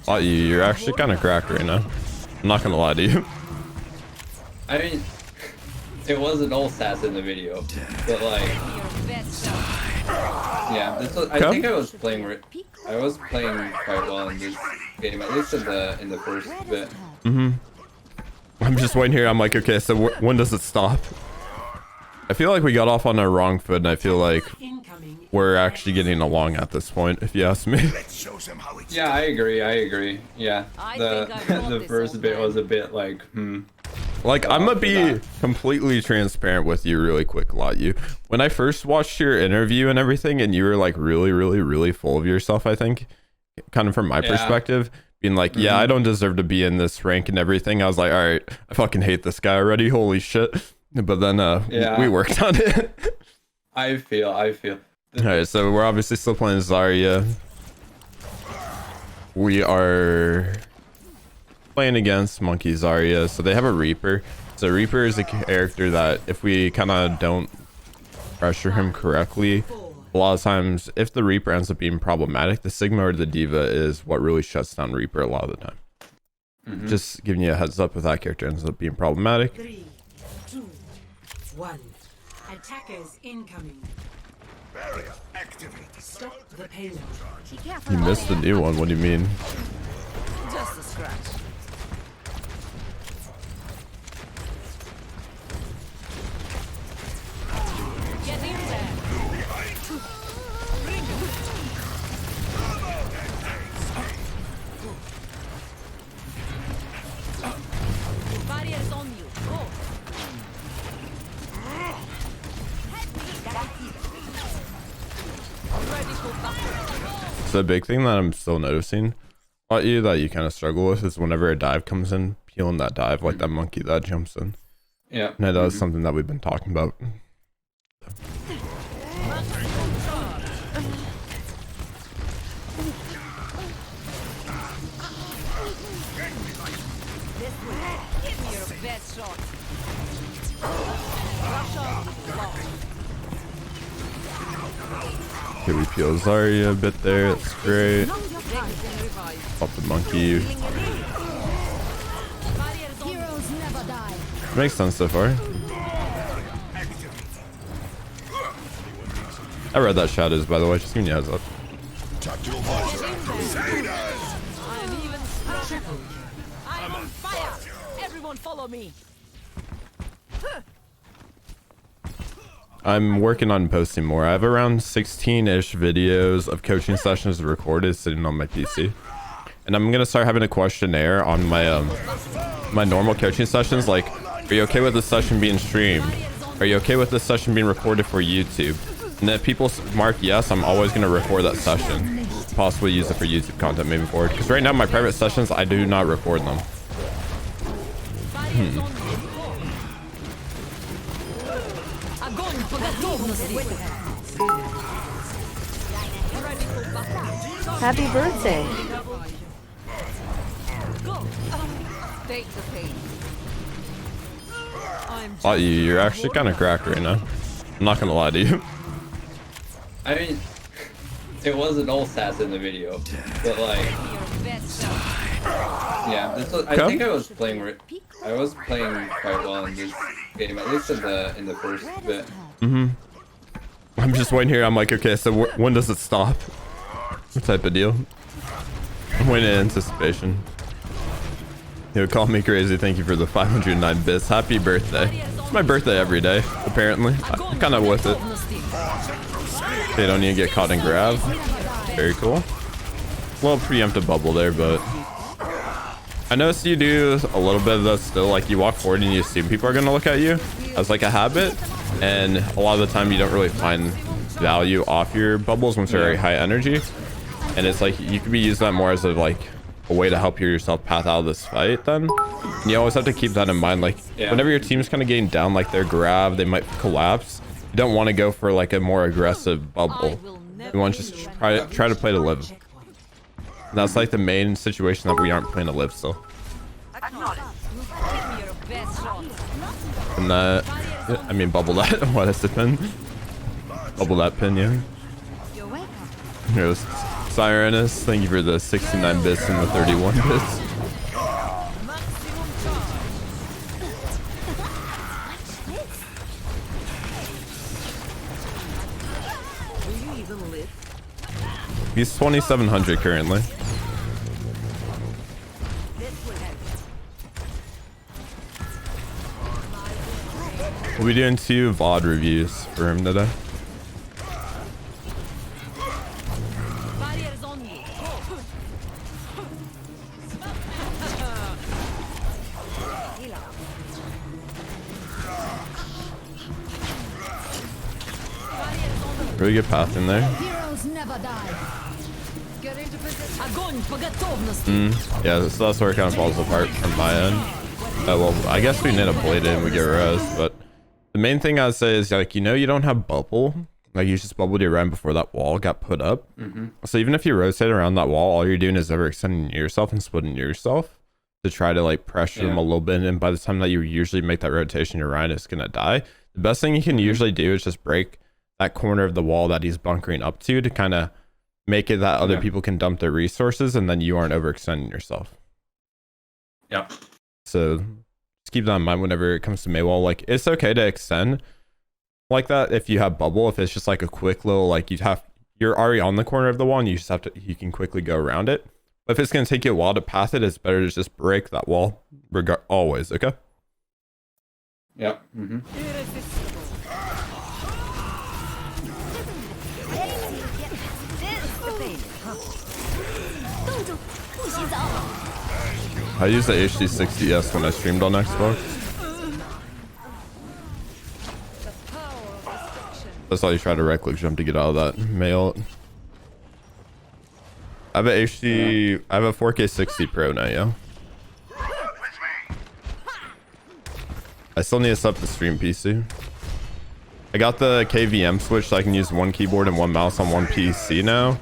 LotU, you're actually kind of cracked right now. I'm not gonna lie to you. I mean, it wasn't all sass in the video, but like, yeah, this was, I think I was playing quite well in this game, at least in the first bit. I'm just waiting here. I'm like, okay, so when does it stop? I feel like we got off on a wrong foot, and I feel like we're actually getting along at this point, if you ask me. Yeah, I agree. Yeah, the first bit was a bit like, Like, I'm gonna be completely transparent with you really quick, LotU. When I first watched your interview and everything, and you were like really full of yourself, I think, kind of from my perspective, being like, yeah, I don't deserve to be in this rank and everything. I was like, all right, I fucking hate this guy already. Holy shit. But then we worked on it. I feel. All right, so we're obviously still playing Zarya. We are playing against Monkey Zarya, so they have a Reaper. So Reaper is a character that if we kind of don't pressure him correctly, a lot of times if the Reaper ends up being problematic, the Sigma or the Diva is what really shuts down Reaper a lot of the time. Just giving you a heads up if that character ends up being problematic. 3, 2, 1. Attackers incoming. Barrier activated. Stop the payload. You missed the new one. What do you mean? Just a scratch. Get in there. Bring it. Barriers on you. Go. Ready for battle. So the big thing that I'm still noticing about you that you kind of struggle with is whenever a dive comes in, peeling that dive like that monkey that jumps in. Yeah. And that is something that we've been talking about. Give me your best shot. Russia, Okay, we peel Zarya a bit there. That's great. Pop the monkey. Heroes never die. Makes sense so far. I read that shadows, by the way. Just giving you a heads up. I'm even stronger. I'm on fire. Everyone follow me. I'm working on posting more. I have around 16-ish videos of coaching sessions recorded sitting on my PC. And I'm going to start having a questionnaire on my my normal coaching sessions, like, are you okay with this session being streamed? Are you okay with this session being recorded for YouTube? And if people mark yes, I'm always going to record that session. Possibly use it for YouTube content moving forward. Because right now, my private sessions, I do not record them. Happy birthday. Take the pain. LotU, you're actually kind of cracked right now. I'm not going to lie to you. I mean, it wasn't all sass in the video, but like, yeah, this was, I think I was playing quite well in this game, at least in the first bit. I'm just waiting here. I'm like, okay, so when does it stop? What type of deal? I'm waiting in anticipation. Yo, call me crazy. Thank you for the 509 bits. Happy birthday. It's my birthday every day, apparently. I'm kind of with it. They don't need to get caught in Grav. Very cool. Well, preemptive bubble there, but I noticed you do a little bit of that still. Like, you walk forward and you assume people are going to look at you as like a habit. And a lot of the time you don't really find value off your bubbles once they're very high energy. And it's like you could be using that more as a way to help yourself path out of this fight then. And you always have to keep that in mind. Like whenever your team's kind of getting down, like they're Grav, they might collapse. You don't want to go for like a more aggressive bubble. You want to just try to play to live. And that's like the main situation that we aren't playing to live still. And that, I mean, bubble that. What has it been? Bubble that pin, yeah. Here, let's Sirenus, thank you for the 69 bits and the 31 bits. Maximum charge. Will you even live? He's 2,700 currently. We'll be doing 2 VOD reviews for him today. Barriers on you. Really good path in there. Heroes never die. Get into position. Огонь по готовности. Yeah, so that's where it kind of falls apart from my end. Well, I guess we need a blade and we get res, but the main thing I'd say is, like, you don't have bubble. Like, you just bubbled your run before that wall got put up. So even if you rotate around that wall, all you're doing is overextending yourself and splitting yourself to try to like pressure them a little bit. And by the time that you usually make that rotation, your Ryan is gonna die. The best thing you can usually do is just break that corner of the wall that he's bunkering up to kind of make it that other people can dump their resources, and then you aren't overextending yourself. Yep. So just keep that in mind whenever it comes to Maywall. Like, it's okay to extend like that if you have bubble. If it's just like a quick little, like, you're already on the corner of the wall and you can quickly go around it. But if it's gonna take you a while to pass it, it's better to just break that wall always. Okay. Yep. Irresistible. I use the HD60S when I streamed on Xbox. That's how you try to right click jump to get out of that mail. I have a 4K 60 Pro now, yo. I still need to set up the stream PC. I got the KVM switch so I can use one keyboard and one mouse on one PC now.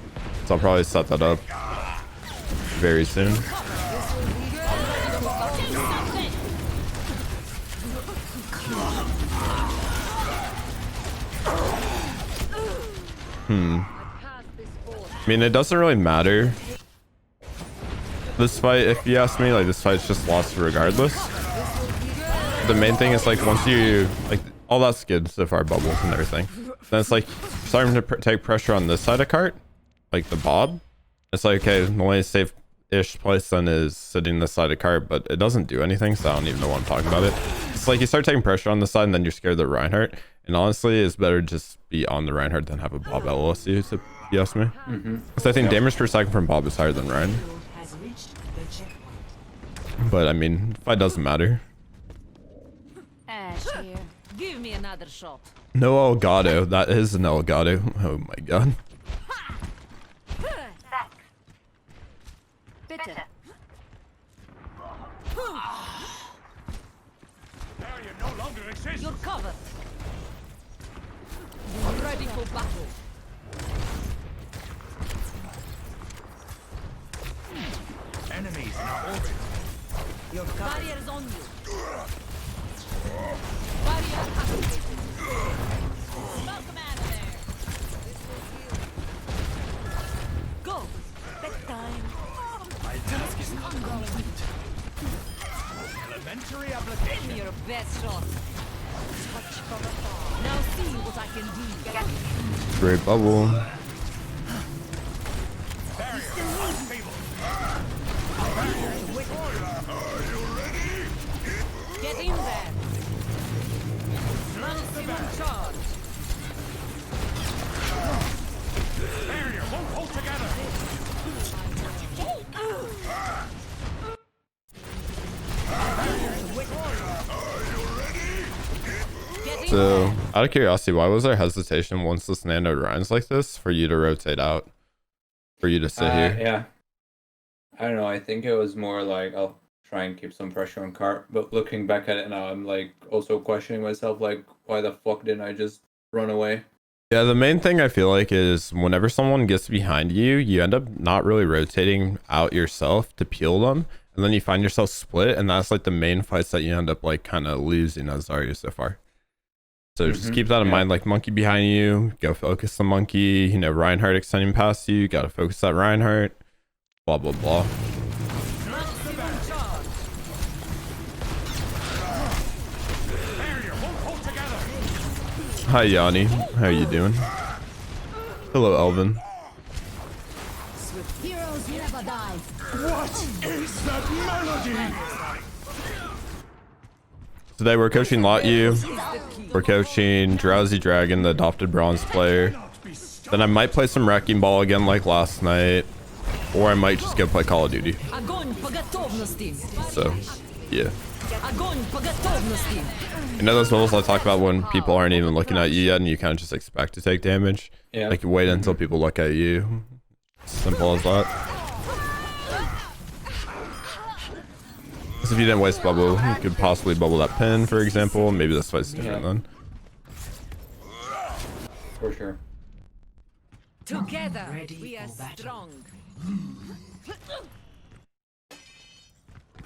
So I'll probably set that up very soon. I mean, it doesn't really matter this fight, if you ask me. Like, this fight's just lost regardless. The main thing is, like, once you, like, all that's good so far, bubbles and everything, then it's like starting to take pressure on this side of cart, like the bob. It's like, okay, the only safe-ish place then is sitting this side of cart, but it doesn't do anything, so I don't even know why I'm talking about it. It's like you start taking pressure on the side and then you're scared of the Reinhardt, and honestly it's better just be on the Reinhardt than have a bob LSU, if you ask me. Because I think damage per second from bob is higher than Ryan. But I mean, fight doesn't matter. Ash here. Give me another shot. No Elgato. That is an Elgato. Oh my god. Bitte. Barrier no longer exists. You're covered. Ready for battle. Enemies in our orbit. Barriers on you. Barrier activated. Welcome out of there. This will heal. Go. Bedtime. My task is incomplete. Elementary Give application. me your best shot. Touch from afar. Now see what I can do. Great bubble. Barrier unstable. Get in there. Maximum charge. Barrier won't hold together. Get in So, there. out of curiosity, why was there hesitation once this nano Ryan's like this for you to rotate out? For you to sit here? Yeah. I don't know. I think it was more like I'll try and keep some pressure on cart. But looking back at it now, I'm like also questioning myself, like, why the fuck didn't I just run away? Yeah, the main thing I feel like is whenever someone gets behind you, you end up not really rotating out yourself to peel them. And then you find yourself split. And that's like the main fights that you end up like kind of losing as Zarya so far. So just keep that in mind, like monkey behind you, go focus the monkey, you know, Reinhardt extending past you, gotta focus that Reinhardt, blah, blah, blah. Hi, Yanni. How you doing? Hello, Elvin. Heroes never die. Today we're coaching LotU. We're coaching Drowsy Dragon, the adopted bronze player. Then I might play some Wrecking Ball again like last night. Or I might just go play Call of Duty. So, yeah. You know those levels I talk about when people aren't even looking at you yet and you kind of just expect to take damage? Yeah. Like you wait until people look at you. Simple as that. So if you didn't waste bubble, you could possibly bubble that pin, for example. Maybe this fight's different then. For sure. Together, Ready we are for battle. strong.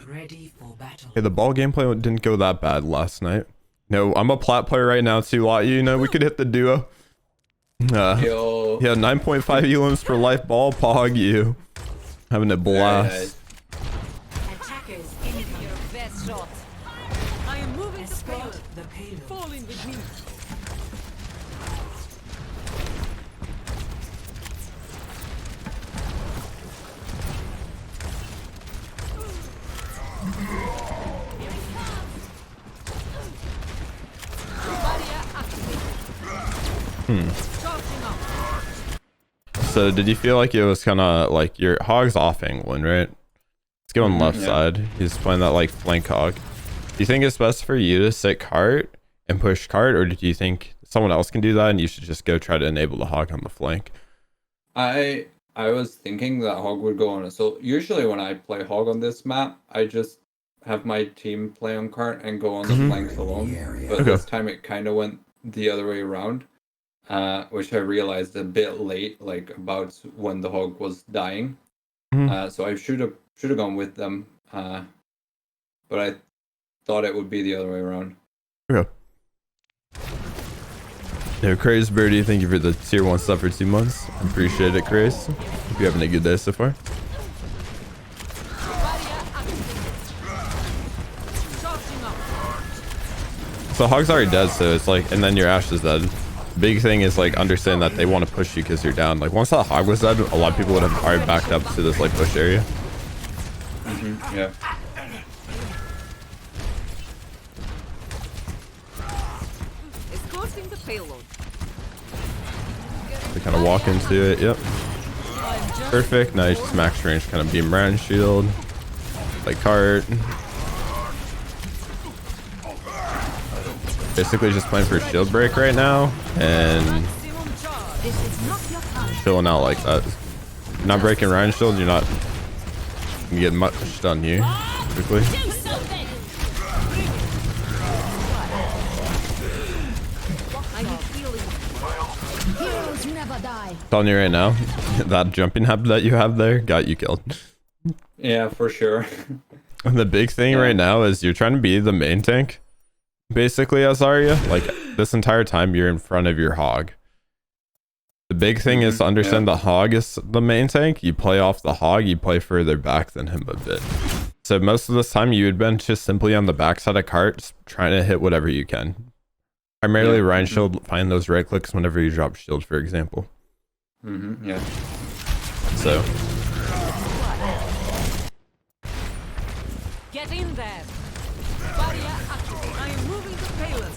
Ready for battle. Okay, the ball gameplay didn't go that bad last night. No, I'm a plat player right now too, LotU. You know, we could hit the duo. Yo. Yeah, 9.5 elims per life ball, pog you. Having a blast. Attackers incoming. Your best shot. I am moving to Escort payload. the payload. Fall in with me. Barrier activated. Charging up. So did you feel like it was kind of like your hog's off England, right? It's going left yeah. side. He's playing that like flank hog. Do you think it's best for you to sit cart and push cart, or do you think someone else can do that and you should just go try to enable the hog on the flank? I was thinking that hog would go on it. So usually when I play hog on this map, I just have my team play on cart and go on the flanks alone. But Okay. this time it kind of went the other way around, which I realized a bit late, like about when the hog was dying. So I should have gone with them, but I thought it would be the other way around. Okay. Yeah, Craze Birdie, thank you for the tier 1 stuff for 2 months. Appreciate it, Craze. Hope you're having a good day so far. Barrier activated. Charging up. So Hog's already dead, so it's like, and then your Ashe is dead. Big thing is like understand that they want to push you because you're down. Like once that Hog was dead, a lot of people would have already backed up to this like push area. Yeah. Escorting the payload. They kind of walk into it. Yep. Perfect. Nice. Just max range kind of beam Ryan shield. Like cart. Basically just playing for shield break right now and Maximum charge. This is not your time. chilling out like that. You're not breaking Ryan shield, you're not gonna get much done here. Quickly. Do something. I need healing. Heroes never die. Telling you right now, that jumping habit that you have there got you killed. Yeah, for sure. And the big thing right now is you're trying to be the main tank. Basically, as Zarya, like this entire time you're in front of your hog. The big thing is to understand the hog is the main tank. You play off the hog, you play further back than him a bit. So most of this time you would been just simply on the backside of cart, just trying to hit whatever you can. Primarily Ryan shield, find those right clicks whenever you drop shield, for example. Yeah. So Get in there. Barrier activated. I am moving the payload.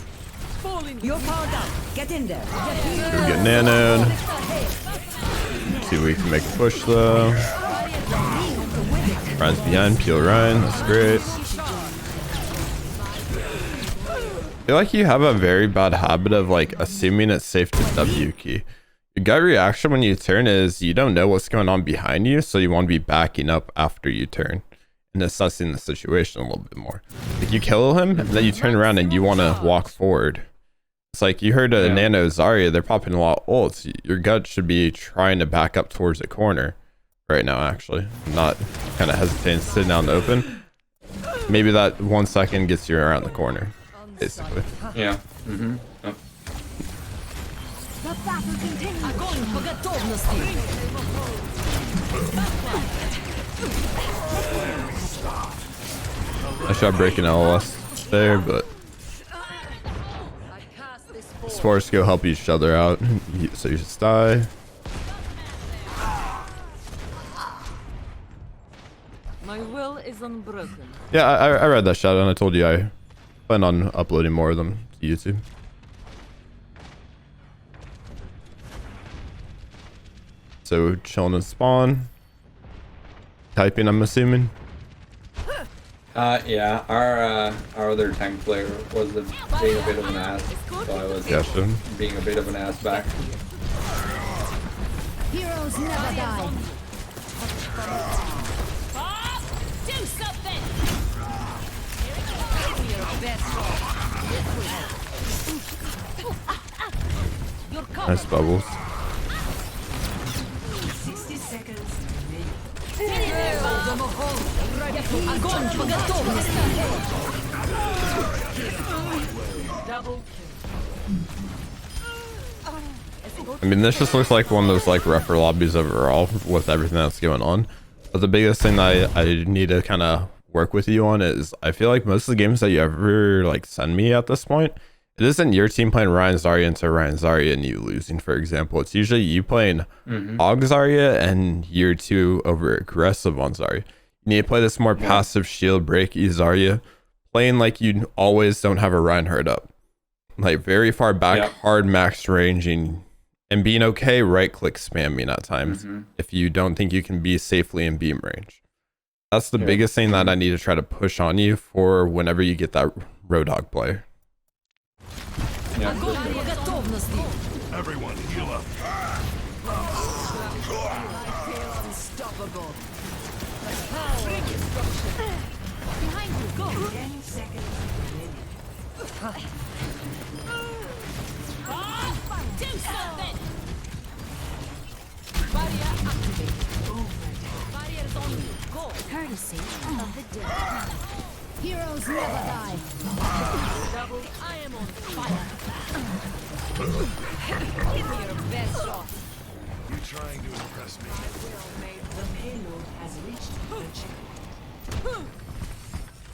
Fall in. You're powered up. Get in there. we get nanoed. See if we can make a push though. Ryan's behind, peel Ryan, that's great. I feel like you have a very bad habit of like assuming it's safe to W key. Your gut reaction when you turn is you don't know what's going on behind you, so you want to be backing up after you turn and assessing the situation a little bit more. Like you kill him, and then you turn around and you want to walk forward. It's like you heard a nano Zarya, they're popping a lot of ults. Your gut should be trying to back up towards the corner right now, actually. Not kind of hesitating, sitting out in the open. Maybe that 1 second gets you around the corner, basically. Yeah. Огонь по готовности. I tried breaking LOS there, but sports go help each other out. So you just die. My will is unbroken. Yeah, I read that shout and I told you I plan on uploading more of them to YouTube. So chilling in spawn. Typing, I'm assuming. Yeah, our other tank player was being a bit of an ass, so I was Gotcha. being a bit of an ass back. Heroes never die. Do something. Give me your best shot. Your cover. Nice bubbles. 60 seconds remaining. Огонь по готовности. Double kill. I mean, this just looks like one of those like rougher lobbies overall with everything that's going on. But the biggest thing that I need to kind of work with you on is I feel like most of the games that you ever like send me at this point, it isn't your team playing Ryan Zarya into Ryan Zarya and you losing, for example. It's usually you playing Og Zarya and year 2 over aggressive on Zarya. You need to play this more passive shield breaky Zarya, playing like you always don't have a Reinhardt up. Like very far back, hard max ranging, and being okay right click spamming at times if you don't think you can be safely in beam range. That's the biggest thing that I need to try to push on you for whenever you get that Roadhog player. Yeah. Огонь по готовности. Everyone heal up. Unstoppable. Behind you. Go. 10 seconds remaining. Do something. Barrier activate. Barrier is on you. Go. Courtesy of the dead. Heroes never die. Double. I am on fire. Give me your best shot. You're trying to impress me. The payload has reached the checkpoint.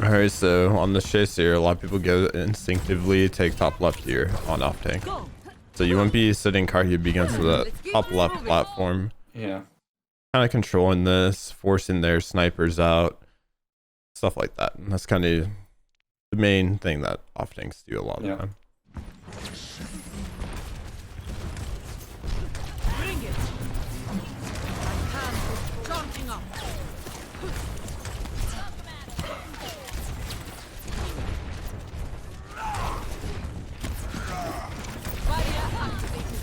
Alright, so on this chase here, a lot of people go instinctively take top left here on off tank. Go. So you wouldn't be sitting Karhib against the top left platform. Yeah. Kind of controlling this, forcing their snipers out, stuff like that. And that's kind of the main thing that off tanks do a lot of the time. Bring it. My hand is charging up. Barrier activated.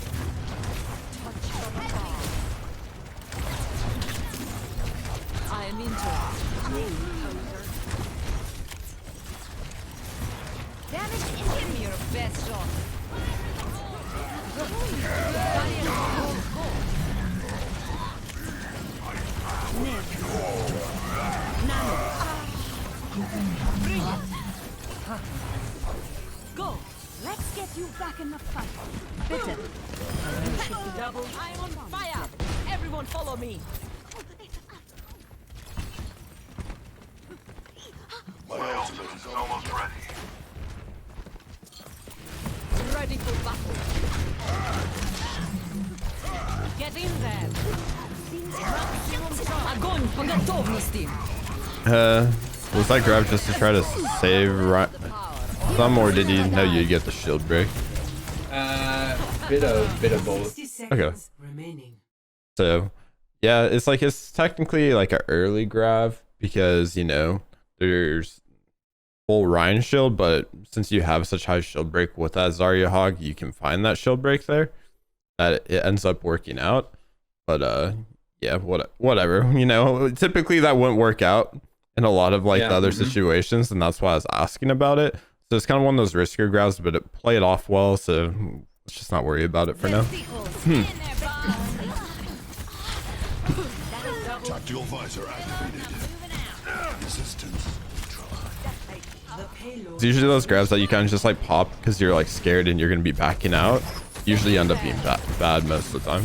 Touch from afar. I am into Damage Give me your best shot. Barrier on go. Bring it. Go. Let's get you back in the fight. Bitter. Double. I am on fire. Everyone follow me. My ultimate is almost ready. Ready for battle. Get in there. Огонь по готовности. Was that grab just to try to save some, or did you know you'd get the shield break? Bit of both. 60 seconds remaining. So yeah, it's like it's technically like an early grab because you know there's full Ryan shield, but since you have such high shield break with that Zarya hog, you can find that shield break there that it ends up working out. But yeah, whatever, you know, typically that wouldn't work out in a lot of like the other situations, and that's why I was asking about it. So it's kind of one of those riskier grabs, but it played off well, so let's just not worry about it for now. Tactical visor activated. Resistance. The payload It's usually those grabs that you kind of just like pop because you're like scared and you're gonna be backing out, usually end up being bad most of the time.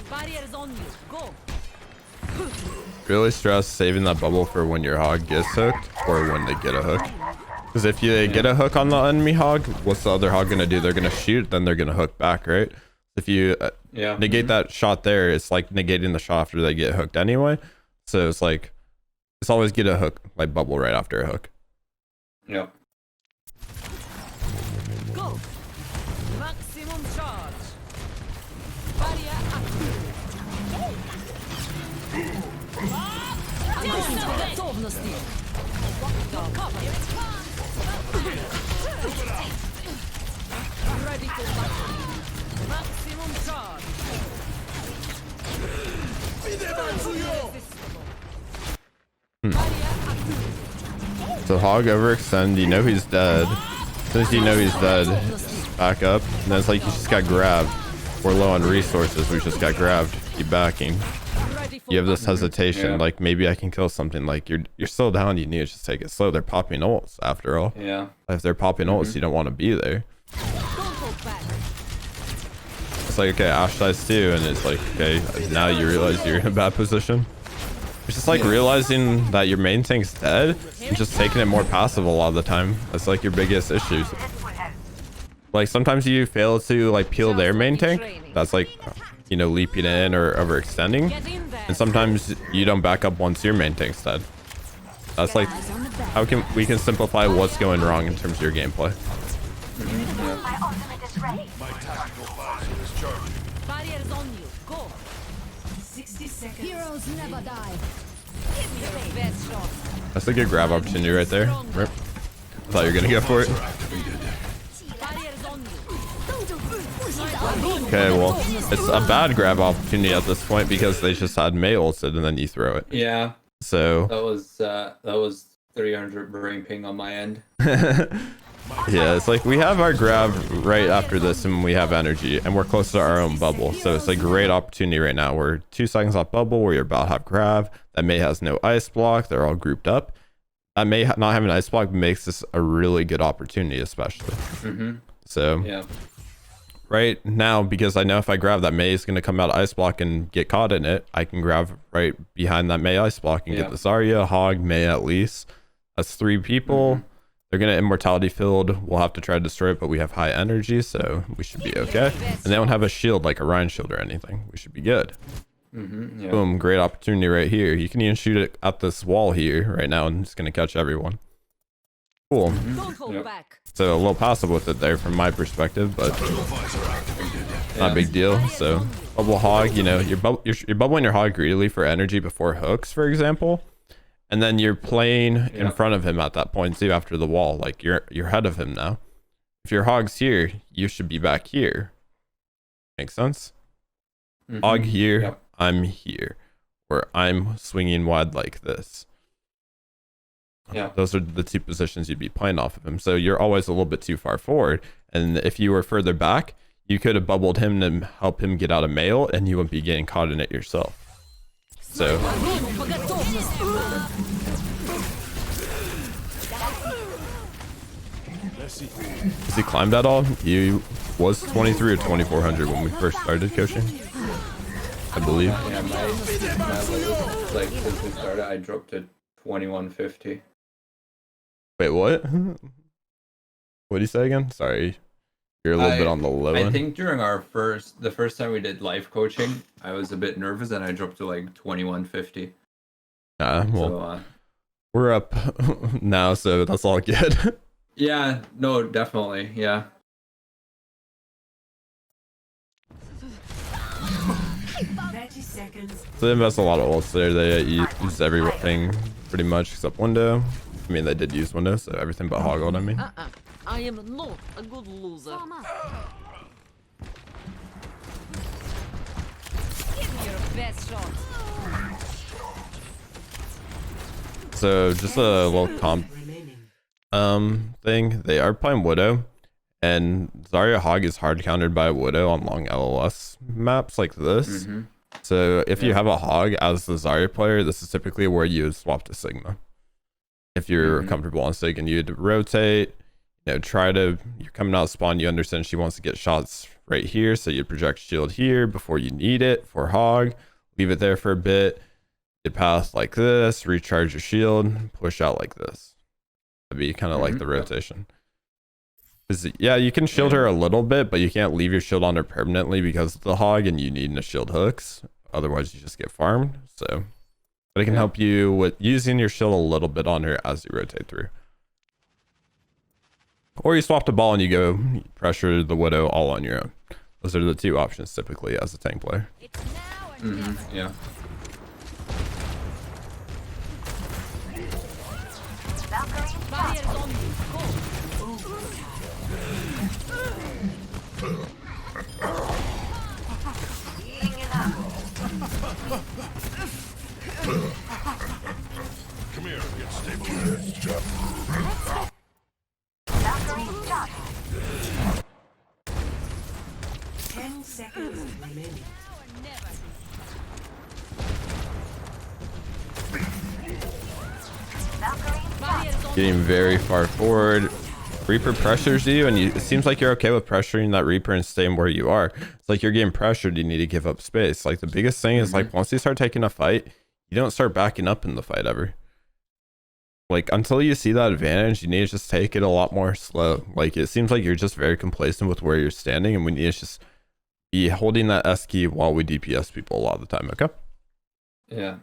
Barrier is on you. Go. Really stress saving that bubble for when your hog gets hooked or when they get a hook. Because if you get a hook on the enemy hog, what's the other hog gonna do? They're gonna shoot, then they're gonna hook back, right? If you negate that shot there, it's like negating the shot after they get hooked anyway. So it's like, it's always get a hook, like bubble right after a hook. Yep. Go. Maximum charge. Barrier activated. Готовности. Ready for battle. Maximum charge. So hog overextend, you know he's dead. As soon as you know he's dead, back up. And then it's like you just got grabbed. We're low on resources, we just got grabbed. Keep backing. You have this hesitation, like maybe I can kill something. Like you're still down, you need to just take it slow. They're popping ults after all. Yeah. If they're popping ults, you don't want to be there. It's like, okay, Ash dies too, and it's like, okay, now you realize you're in a bad position. It's just like realizing that your main tank's dead and just taking it more passive a lot of the time. That's like your biggest issue. Like sometimes you fail to like peel their main tank. That's like, you know, leaping in or overextending. And sometimes you don't back up once your main tank's dead. That's like how we can simplify what's going wrong in terms of your gameplay. My tactical visor is charging. Barrier is on you. Go. 60 seconds. Heroes never die. Give me your best shot. That's a good grab opportunity right there. Rip. I thought you were gonna go for it. Barrier is on you. Okay, well, it's a bad grab opportunity at this point because they just had Mei ulted and then you throw it. Yeah. So That was 300 brain ping on my end. yeah, it's like we have our grab right after this and we have energy and we're close to our own bubble. So it's a great opportunity right now. We're 2 seconds off bubble where you're about to have grab. That Mei has no ice block. They're all grouped up. That Mei not having ice block makes this a really good opportunity, especially. So Yeah. right now, because I know if I grab that Mei is going to come out of ice block and get caught in it, I can grab right behind that Mei ice block and get the Zarya, Hog, Mei at least. That's 3 people. They're going to immortality field. We'll have to try to destroy it, but we have high energy, so we should be okay. And they don't have a shield like a Ryan shield or anything. We should be good. Yeah. Boom, great opportunity right here. You can even shoot it at this wall here right now and it's going to catch everyone. Cool. Don't hold back. So a little passive with it there from my perspective, but not a big deal. So bubble hog, you know, you're bubbling your hog greedily for energy before hooks, for example. And then you're playing in front of him at that point too after the wall. Like you're ahead of him now. If your hog's here, you should be back here. Make sense? Hog here, I'm here. Or I'm swinging wide like this. Yeah. Those are the 2 positions you'd be playing off of him. So you're always a little bit too far forward. And if you were further back, you could have bubbled him to help him get out of mail and you wouldn't be getting caught in it yourself. So has he climbed at all? He was 23 or 2400 when we first started coaching, I believe. Yeah, my latest, like since we started, I dropped to 2150. Wait, what? What did you say again? Sorry, you're a little bit on the low end. I think during the first time we did live coaching, I was a bit nervous and I dropped to like 2150. Yeah, well, So, we're up now, so that's all good. yeah, no, definitely, yeah. So they invest a lot of ults there. They use everything pretty much except window. I mean, they did use window, so everything but hog ult, I mean. I am not a good loser. Give me your best shot. So just a little comp thing. They are playing Widow, and Zarya Hog is hard countered by Widow on long LLS maps like this. So if you have a hog as the Zarya player, this is typically where you would swap to Sigma. If you're comfortable on Sig, and you'd rotate, you know, you're coming out of spawn, you understand she wants to get shots right here, so you project shield here before you need it for hog, leave it there for a bit, you path like this, recharge your shield, push out like this. That'd be kind of like the rotation. Yeah, you can shield her a little bit, but you can't leave your shield on her permanently because of the hog, and you need the shield hooks. Otherwise, you just get farmed. So, but it can help you with using your shield a little bit on her as you rotate through. Or you swap the ball and you go pressure the Widow all on your own. Those are the two options typically as a tank player. It's now or never. Yeah. Barriers on you. Go. Come here, get stabilized. 10 seconds remaining. Now or never. Barriers on Getting very far forward. Reaper pressures you, and it seems like you're okay with pressuring that Reaper and staying where you are. It's like you're getting pressured, you need to give up space. Like the biggest thing is like once you start taking a fight, you don't start backing up in the fight ever. Like until you see that advantage, you need to just take it a lot more slow. Like it seems like you're just very complacent with where you're standing, and we need to just be holding that S key while we DPS people a lot of the time, okay? Yeah.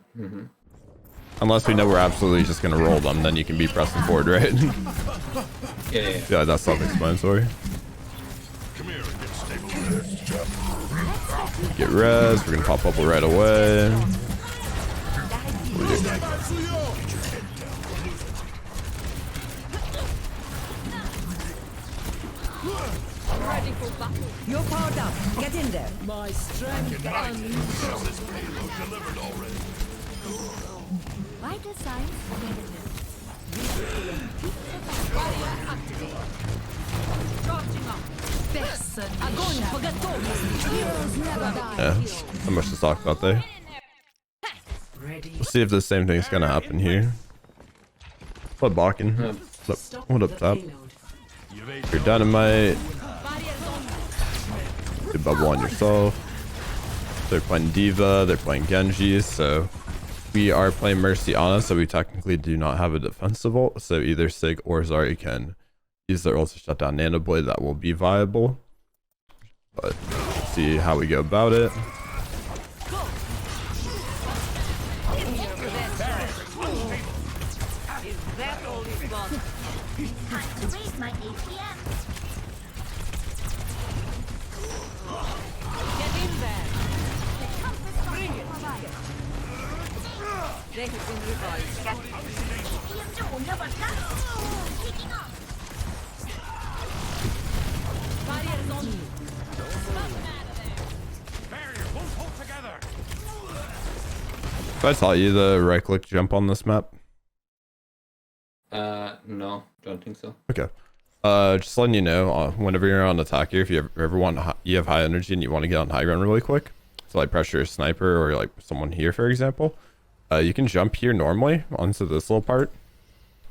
Unless we know we're absolutely just gonna roll them, then you can be pressing forward, right? Yeah. Yeah, that's self-explanatory. Come here and get stabilized. Get res, we're gonna pop bubble right away. ready for battle. You're powered up. Get in there. My strength This payload delivered already. Vital signs negative. Barrier activated. Charging up. Огонь по готовности. Heroes never die. Yeah, not much to talk about there. ready. We'll see if the same thing's gonna happen here. What blocking? What up top? Your dynamite. You bubble on yourself. They're playing Diva, they're playing Genji, so we are playing Mercy Ana, so we technically do not have a defensive ult, so either Sig or Zarya can use their ult to shut down Nano Blade. That will be viable, but let's see how we go about it. Raise my APM. Get in there. Bring it. They have been revived. Barriers on you. Barrier, won't hold together. If I taught you the right click jump on this map? No, don't think so. Okay. Just letting you know, whenever you're on attack here, if you ever want, you have high energy and you want to get on high ground really quick, so like pressure a sniper or like someone here, for example, you can jump here normally onto this little part,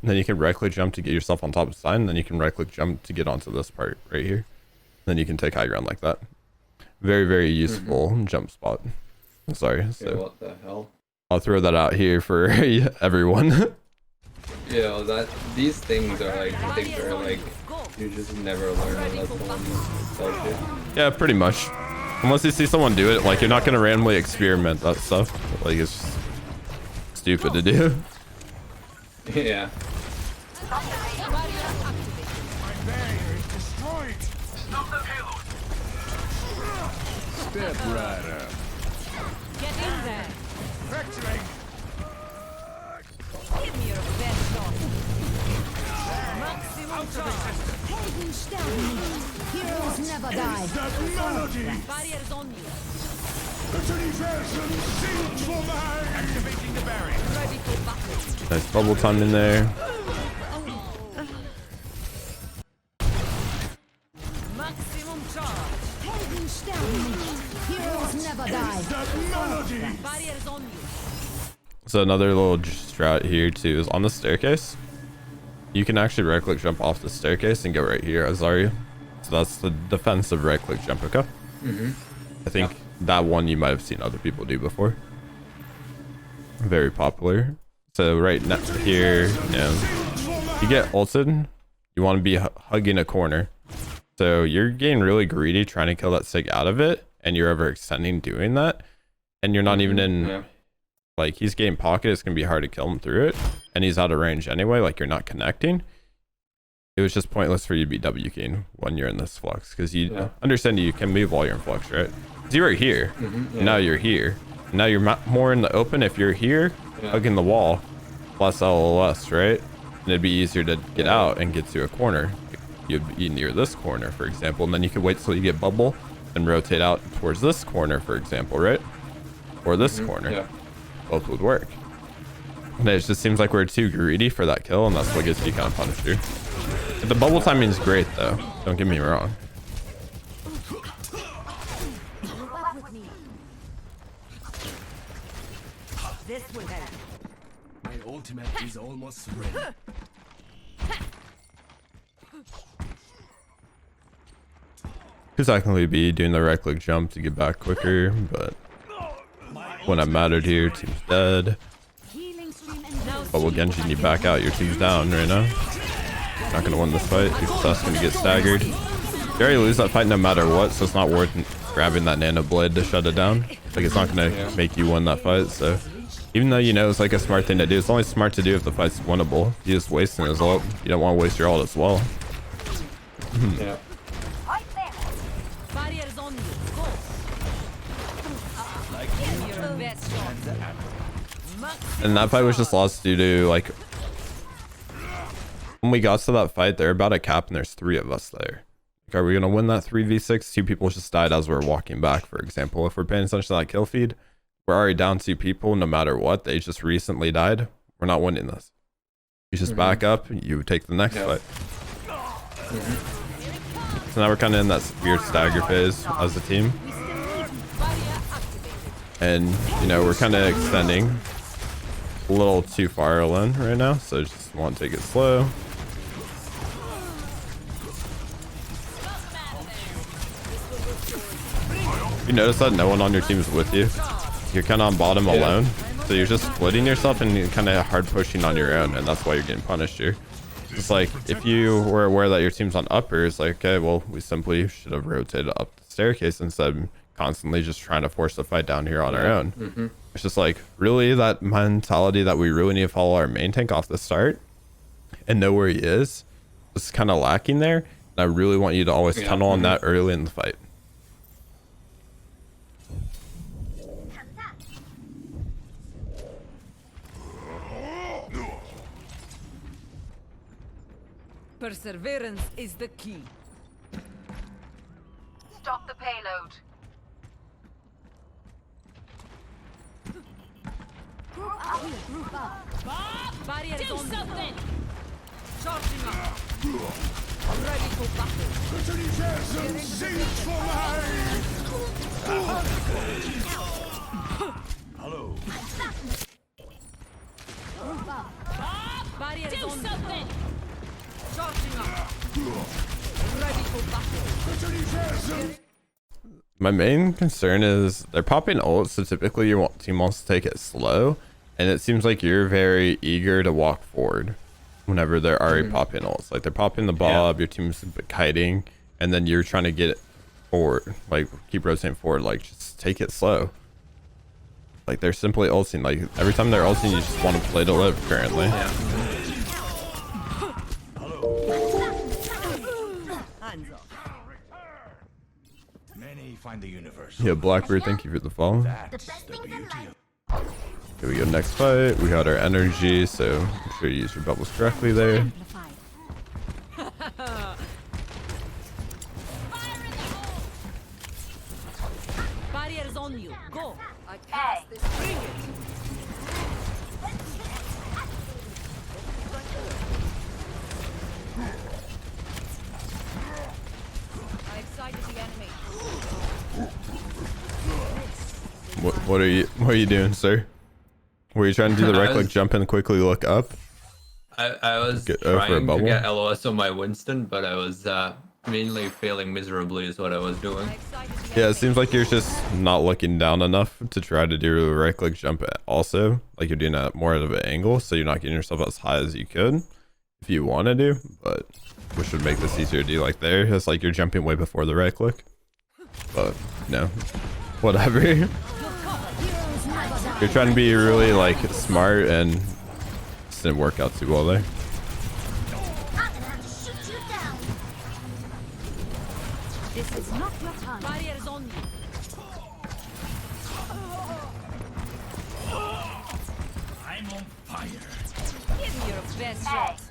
and then you can right click jump to get yourself on top of the sign, and then you can right click jump to get onto this part right here. Then you can take high ground like that. Very, very useful jump spot. Sorry. Okay, So what the hell? I'll throw that out here for everyone. Yeah, these things are like, I think they're like, you just never learn unless someone tells you. Yeah, pretty much. Unless you see someone do it, like you're not gonna randomly experiment that stuff. Like it's just stupid to do. Yeah. Step right up. Get in there. Give me your best shot. Maximum charge. Helden sterben nicht. Heroes never die. Barriers on you. Activating the barrier. Ready for battle. Nice bubble time in there. Maximum charge. Helden sterben nicht. Heroes never never die. Barrier is on you. So another little strat here too is on the staircase. You can actually right click jump off the staircase and go right here as Zarya. So that's the defensive right click jump, okay? I think that one you might have seen other people do before. Very popular. So right now here, you get ulted, you want to be hugging a corner. So you're getting really greedy trying to kill that sig out of it, and you're overextending doing that, and you're not even in, like, he's getting pocket, it's gonna be hard to kill him through it, and he's out of range anyway, like you're not connecting. It was just pointless for you to be W keying when you're in this flux, because you understand you can move while you're in flux, right? Because you were here, now you're here, now you're more in the open. If you're here hugging the wall, plus LLS, right? And it'd be easier to get out and get to a corner. You'd be near this corner, for example, and then you could wait till you get bubble and rotate out towards this corner, for example, right? Or this corner. Both would work. And it just seems like we're too greedy for that kill, and that's what gets you kind of punished here. But the bubble timing is great, though. Don't get me wrong. This will help. My ultimate is almost ready. Could technically be doing the right click jump to get back quicker, but when it mattered here, team's dead. Bubble Genji, you back out. Your team's down right now. Not gonna win this fight because that's gonna get staggered. You already lose that fight no matter what, so it's not worth grabbing that nano blade to shut it down. Like, it's not gonna make you win that fight. So even though you know it's like a smart thing to do, it's only smart to do if the fight's winnable. You just wasting his ult. You don't want to waste your ult as well. Barrier is on you. Go. Your best shot. And that fight was just lost due to, like, when we got to that fight, they're about a cap and there's 3 of us there. Like, are we gonna win that 3v6? 2 people just died as we're walking back, for example. If we're paying attention to that kill feed, we're already down 2 people no matter what. They just recently died. We're not winning this. You just back up, you take the next fight. So now we're kind of in that weird stagger phase as a team. And, you know, we're kind of extending a little too far alone right now. So just want to take it slow. You notice that no one on your team is with you. You're kind of on bottom alone. So you're just splitting yourself and you're kind of hard pushing on your own. And that's why you're getting punished here. It's like, if you were aware that your team's on upper, it's like, okay, well, we simply should have rotated up the staircase instead of constantly just trying to force the fight down here on our own. It's just like, really, that mentality that we really need to follow our main tank off the start and know where he is kind of lacking there. And I really want you to always tunnel on that early in the fight. Perseverance is the key. Stop the payload. Group up here, group up. Barrier is on something. Charging up. Ready for battle. Hello. Group up. Barrier is on something. Charging up. Ready for battle. My main concern is they're popping ults, so typically your team wants to take it slow, and it seems like you're very eager to walk forward whenever they're already popping ults. Like, they're popping the bob, your team's kiting, and then you're trying to get it forward, like keep rotating forward. Like, just take it slow. Like, they're simply ulting. Like, every time they're ulting, you just want to play to live currently. Hands up. Many find the universe. Yeah, Blackbird, thank you for the follow. That's the beauty of Here we go, next fight. We got our energy, so I'm sure you use your bubbles correctly there. Amplified. Barrier is on you. Go. I cast this. Bring it. I excited the enemy. What are you doing, sir? Were you trying to do the right click, jump and quickly look up? I was For a trying to bubble? get LOS on my Winston, but I was mainly failing miserably is what I was doing. Yeah, it seems like you're just not looking down enough to try to do the right click jump also. Like you're doing that more out of an angle, so you're not getting yourself as high as you could if you want to do, but which would make this easier to do like there. It's like you're jumping way before the right click. But no. Whatever. You're trying to be really like smart and just didn't work out too well there. This is not your time. Barrier is on you. I'm on fire. Give me your best shot.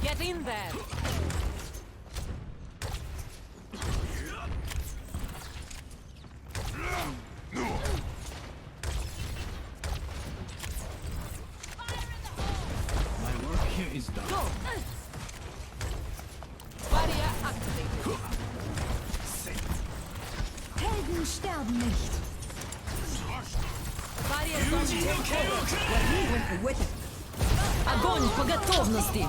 Get in there. My work here is done. Barrier activated. Helden sterben nicht. Barrier is on you. Огонь по готовности.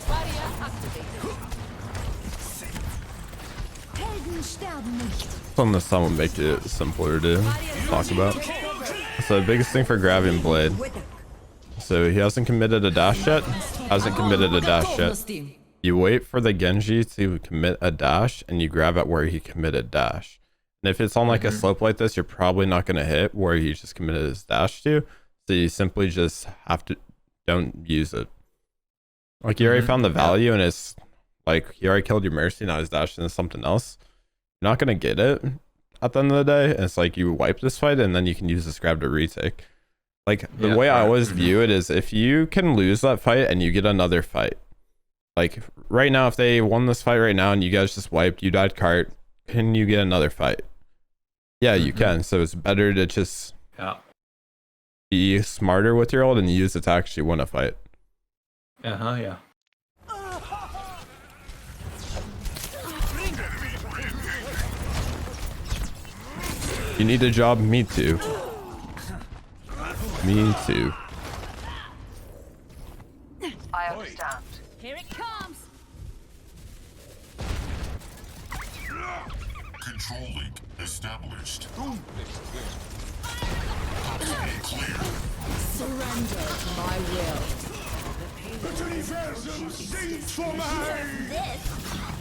Barrier activated. Helden sterben nicht. Something this time will make it simpler to talk about. So the biggest thing for grabbing blade. So he hasn't committed a dash yet. Hasn't committed a dash yet. You wait for the Genji to commit a dash and you grab it where he committed dash. And if it's on like a slope like this, you're probably not going to hit where he just committed his dash to. So you simply just have to don't use it. Like you already found the value and it's like he already killed your Mercy, now he's dashing into something else. You're not going to get it at the end of the day. And it's like you wipe this fight and then you can use this grab to retake. Like the way I always view it is if you can lose that fight and you get another fight. Like right now, if they won this fight right now and you guys just wiped, you died cart, can you get another fight? Yeah, you can. So it's better to just be smarter with your ult and use it to actually win a fight. Yeah. You need a job? Me too. Me too. I understand. Here it comes. Control link established. Surrender to my will.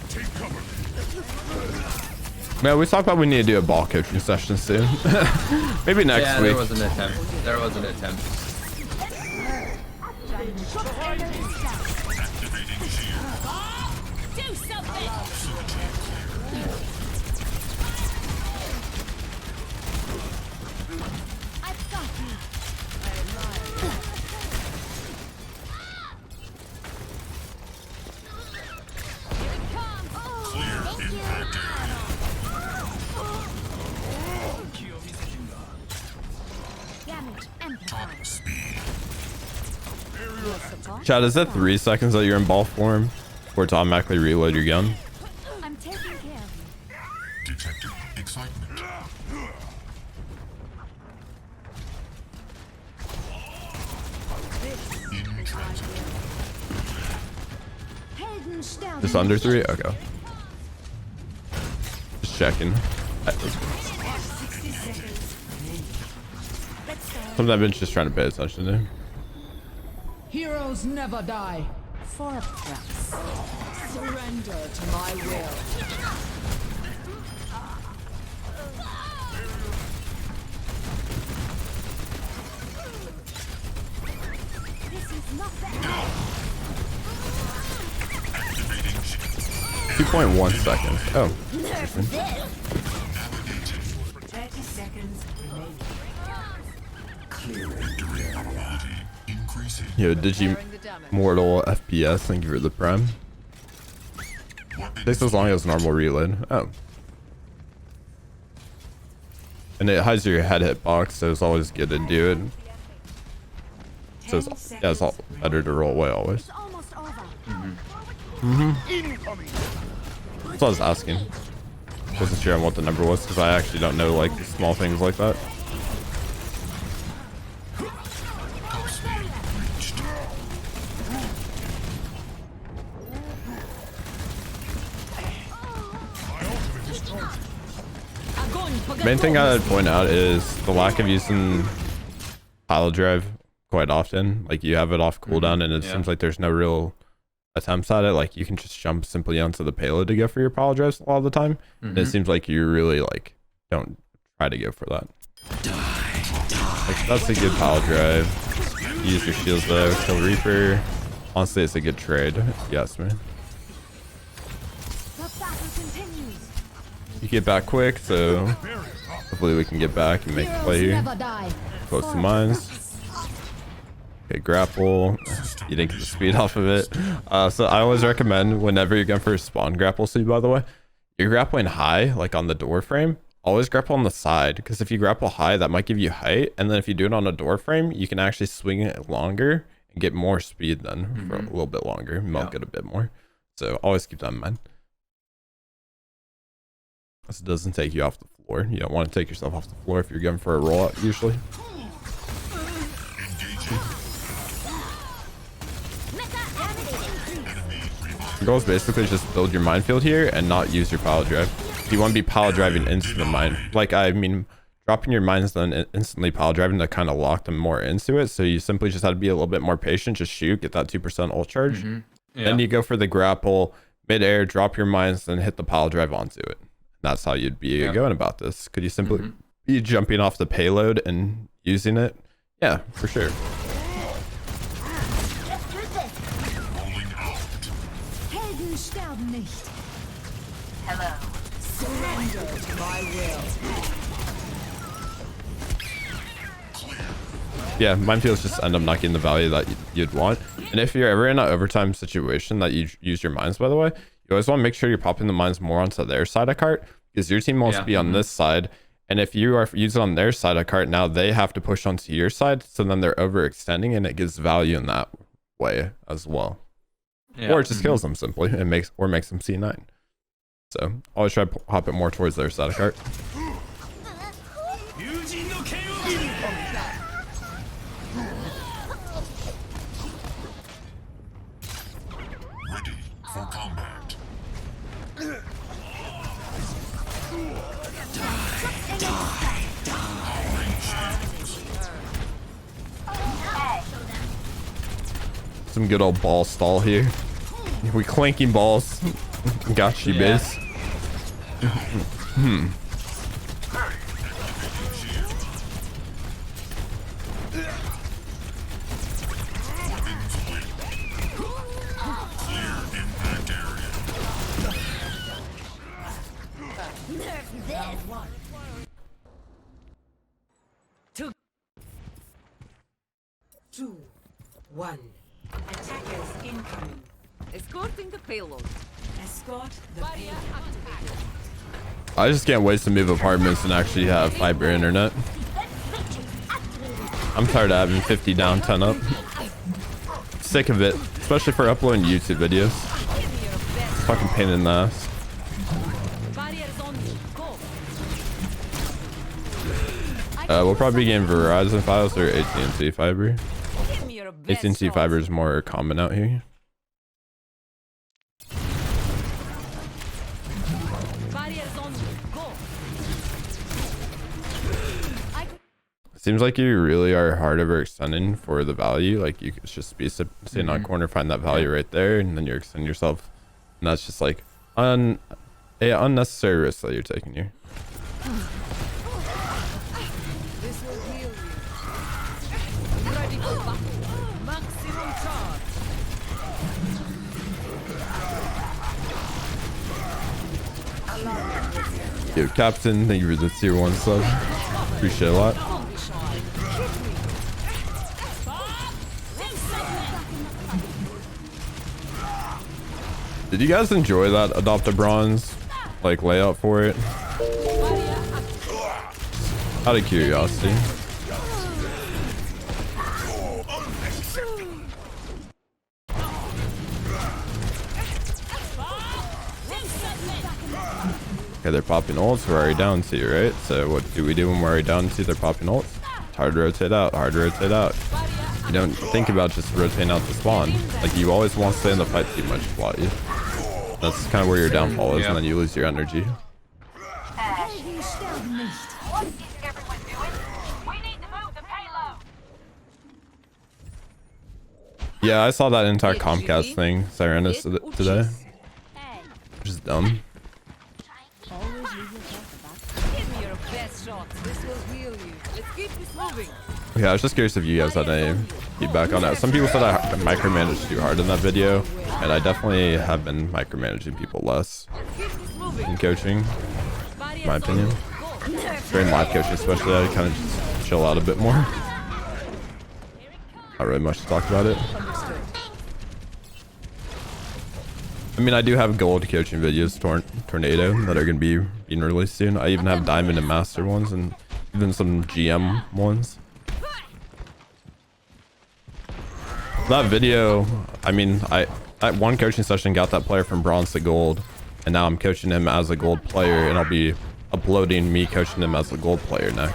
Take cover. Man, we talked about we need to do a ball coaching session soon. Maybe next Yeah, week. there was an attempt. Activating shield. Do something. I've got you. Clear impact area. Damage amplified. Top speed. Chad, is that 3 seconds that you're in ball form or to automatically reload your gun? I'm taking care of you. Detected excitement. In transit. Helden sterben Just under nicht. 3? Okay. Just checking. Sometimes I've been just trying to pay attention to. Heroes never die. For a price. Surrender to my will. This is not the end. Activating shield. 2.1 seconds. Oh. 30 seconds remaining. Durability increasing. Yo, Digi Mortal FPS, thank you for the prime. Takes as long as normal reload. Oh. And it hides your head hitbox, so it's always good to do it. So it's, yeah, it's all better to roll away always. It's almost over. That's what I was asking. Wasn't sure on what the number was because I actually don't know like small things like that. Main thing I'd point out is the lack of using pile drive quite often. Like you have it off cooldown and it seems like there's no real attempts at it. Like you can just jump simply onto the payload to go for your pile drives a lot of the time. And it seems like you really like don't try to go for that. Like, that's a good pile drive. Use your shields though, kill Reaper. Honestly, it's a good trade. Yes, man. You get back quick, so hopefully we can get back and make a play here. Close to mines. Okay, grapple. You didn't get the speed off of it. So I always recommend whenever you're going for a spawn grapple speed, by the way, you're grappling high, like on the door frame. Always grapple on the side, because if you grapple high, that might give you height. And then if you do it on a door frame, you can actually swing it longer and get more speed then for a little bit longer. Milk it a bit more. So always keep that in mind. This doesn't take you off the floor. You don't want to take yourself off the floor if you're going for a rollout usually. The goal is basically just build your minefield here and not use your pile drive. You want to be pile driving into the mine. Like, I mean, dropping your mines then instantly pile driving to kind of lock them more into it. So you simply just have to be a little bit more patient. Just shoot, get that 2% ult charge. Then you go for the grapple, mid-air, drop your mines, then hit the pile drive onto it. That's how you'd be going about this. Could you simply be jumping off the payload and using it? Yeah, for sure. Hello. Surrender to my will. Yeah, minefields just end up not getting the value that you'd want. And if you're ever in an overtime situation that you use your mines, by the way, you always want to make sure you're popping the mines more onto their side of cart, because your team wants to be on this side. And if you are using on their side of cart, now they have to push onto your side. So then they're overextending and it gives value in that way as well. Or it just kills them simply and makes them C9. So always try to hop it more towards their side of cart. Ready for combat. Some good old ball stall here. We clanking balls. Got you, biz. Two, one. Attackers incoming. Escorting the payload. Escort the payload. I just can't wait to move apartments and actually have fiber internet. I'm tired of having 50 down, 10 up. Sick of it, especially for uploading YouTube videos. It's fucking pain in the ass. We'll probably be getting Verizon files or AT&T fiber. AT&T fiber is more common out here. Seems like you really are hard overextending for the value. Like you could just be sitting on corner, find that value right there, and then you're extending yourself. And that's just like unnecessary risk that you're taking here. This will heal you. Ready for battle. Maximum charge. Yo, Captain, thank you for the tier 1 sub. Appreciate it a lot. Did you guys enjoy that Adopt a Bronze like layout for it? Out of curiosity. Okay, they're popping ults. We're already down to, right? So what do we do when we're already down to? They're popping ults. It's hard to rotate out. Hard to rotate out. You don't think about just rotating out the spawn. Like, you always want to stay in the fight too much, LotU. That's kind of where your downfall is, and then you lose your energy. Yeah, I saw that entire Comcast thing, Sirenis, today. Which is dumb. Yeah, I was just curious if you guys had any feedback on that. Some people said I micromanaged too hard in that video, and I definitely have been micromanaging people less in coaching, in my opinion. During live coaching especially, I kind of just chill out a bit more. Not really much to talk about it. I mean, I do have gold coaching videos, Tornado, that are going to be being released soon. I even have Diamond and Master ones, and even some GM ones. That video, I mean, I one coaching session got that player from bronze to gold, and now I'm coaching him as a gold player, and I'll be uploading me coaching him as a gold player next,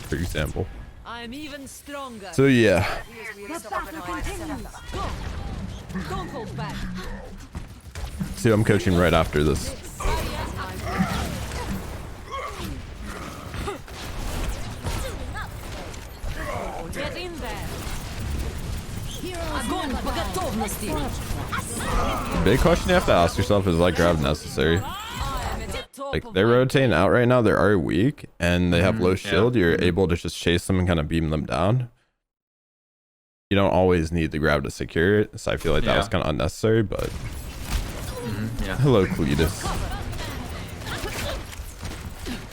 for example. I'm even stronger. So yeah. Don't hold back. See, I'm coaching right after this. Get in there. The big question you have to ask yourself is, like, Grav necessary? Like, they're rotating out right now. They're already weak, and they have low shield. You're able to just chase them and kind of beam them down. You don't always need the Grav to secure it, so I feel like that was kind of unnecessary, but... Hello, Cletus.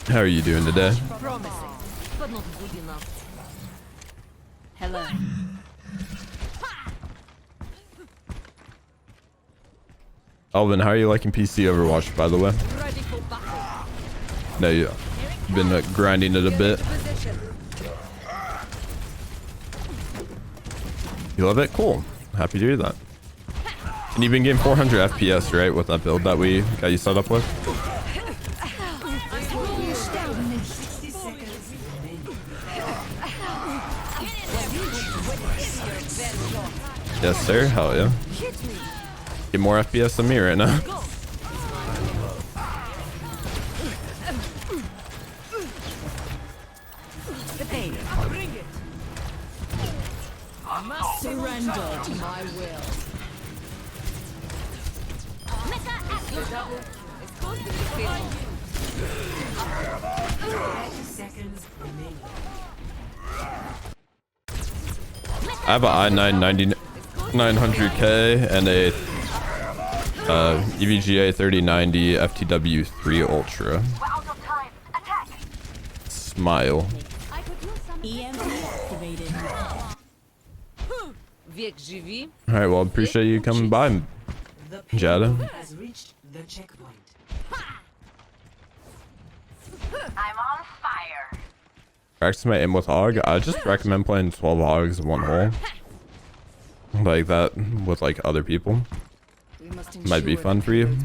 How are you doing today? Promising, but not good enough. Hello. Alvin, how are you liking PC Overwatch, by the way? Ready for battle. No, you've been grinding it a bit. You love it? Cool. Happy to hear that. And you've been getting 400 FPS, right, with that build that we got you set up with? Yes, sir. Hell yeah. Get more FPS than me right now. Bring it. I must surrender to my will. It's going to be filled. 30 seconds remaining. I have an i9 900K and a EVGA 3090 FTW3 Ultra. Smile. EMP activated. Alright, well, appreciate you coming by, Jada. Has reached the checkpoint. I'm on fire. Practice my aim with Hog. I just recommend playing 12 Hogs in one hole. Like that with like other people. Might be fun for you.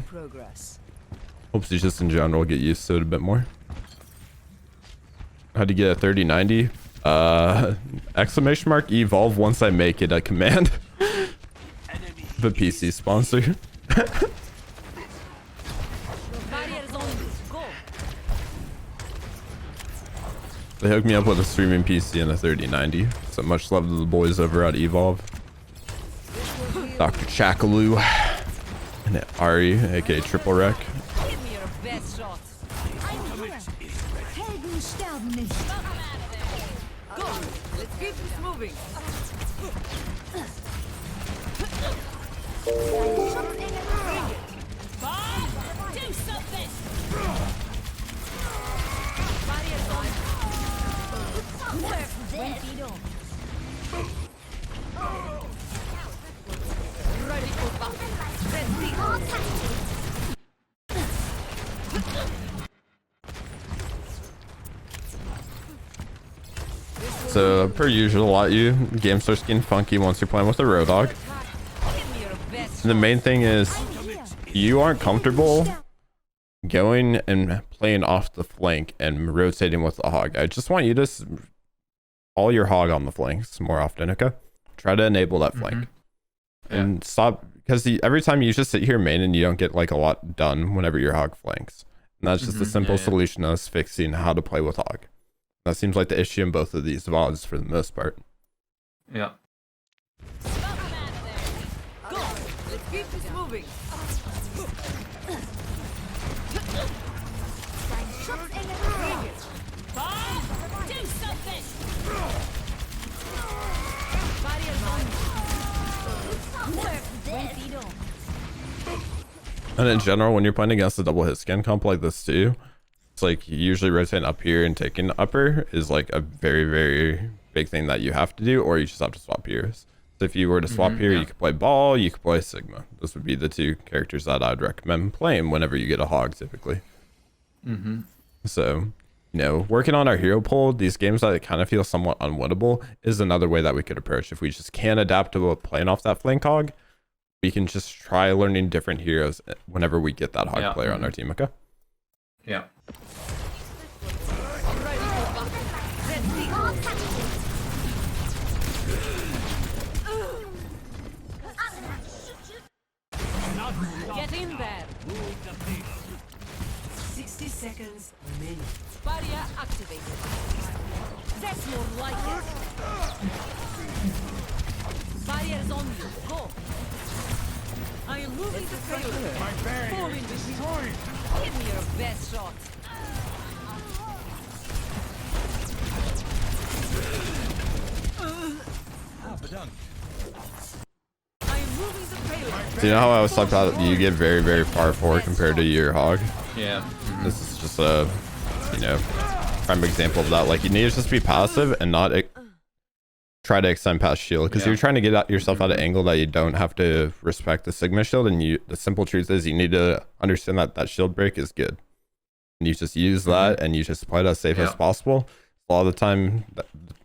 Hopes you just in general get used to it a bit more. How'd you get a 3090? Exclamation mark evolve once I make it a command. The PC sponsor. They hooked me up with a streaming PC and a 3090. So much love to the boys over at Evolve. Dr. Chakaloo and Ari, aka Triple Wreck. Give me your best shot. Go. Let's keep this moving. Do something. Ready for battle. So per usual, LotU game starts getting funky once you're playing with a road dog. And the main thing is you aren't comfortable going and playing off the flank and rotating with the hog. I just want you to all your hog on the flanks more often, okay? Try to enable that flank. And stop, because every time you just sit here main and you don't get like a lot done whenever your hog flanks. And that's just a simple solution to us fixing how to play with hog. That seems like the issue in both of these VODs for the most part. Yeah. Go. Let's keep this moving. Do something. And in general, when you're playing against a double hit scan comp like this too, it's like usually rotating up here and taking upper is like a very, very big thing that you have to do, or you just have to swap heroes. So if you were to swap here, you could play Ball, you could play Sigma. Those would be the two characters that I'd recommend playing whenever you get a hog typically. So, you know, working on our hero pool, these games that kind of feel somewhat unwinnable is another way that we could approach. If we just can't adapt to playing off that flank hog, we can just try learning different heroes whenever we get that hog player on our team, okay? Yeah. Get in there. 60 seconds remaining. Barrier activated. That's more like it. Barrier's on you. Go. I am moving the payload. Fall in with me. Give me your best shot. I am moving the payload. So you know how I was talking about you get very, very far forward compared to your hog? Yeah. This is just a, you know, prime example of that. Like, you need to just be passive and not try to extend past shield, because you're trying to get yourself out of angle that you don't have to respect the Sigma shield. And the simple truth is you need to understand that that shield break is good, and you just use that and you just play it as safe as possible. A lot of the time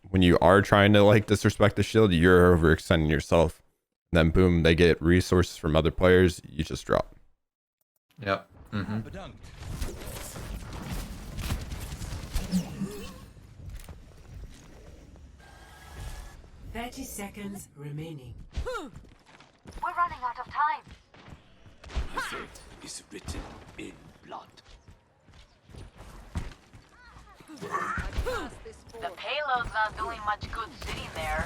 when you are trying to like disrespect the shield, you're overextending yourself. And then boom, they get resources from other players, you just drop. Yep. 30 seconds remaining. We're running out of time. My fate is written in blood. The payload's not doing much good sitting there.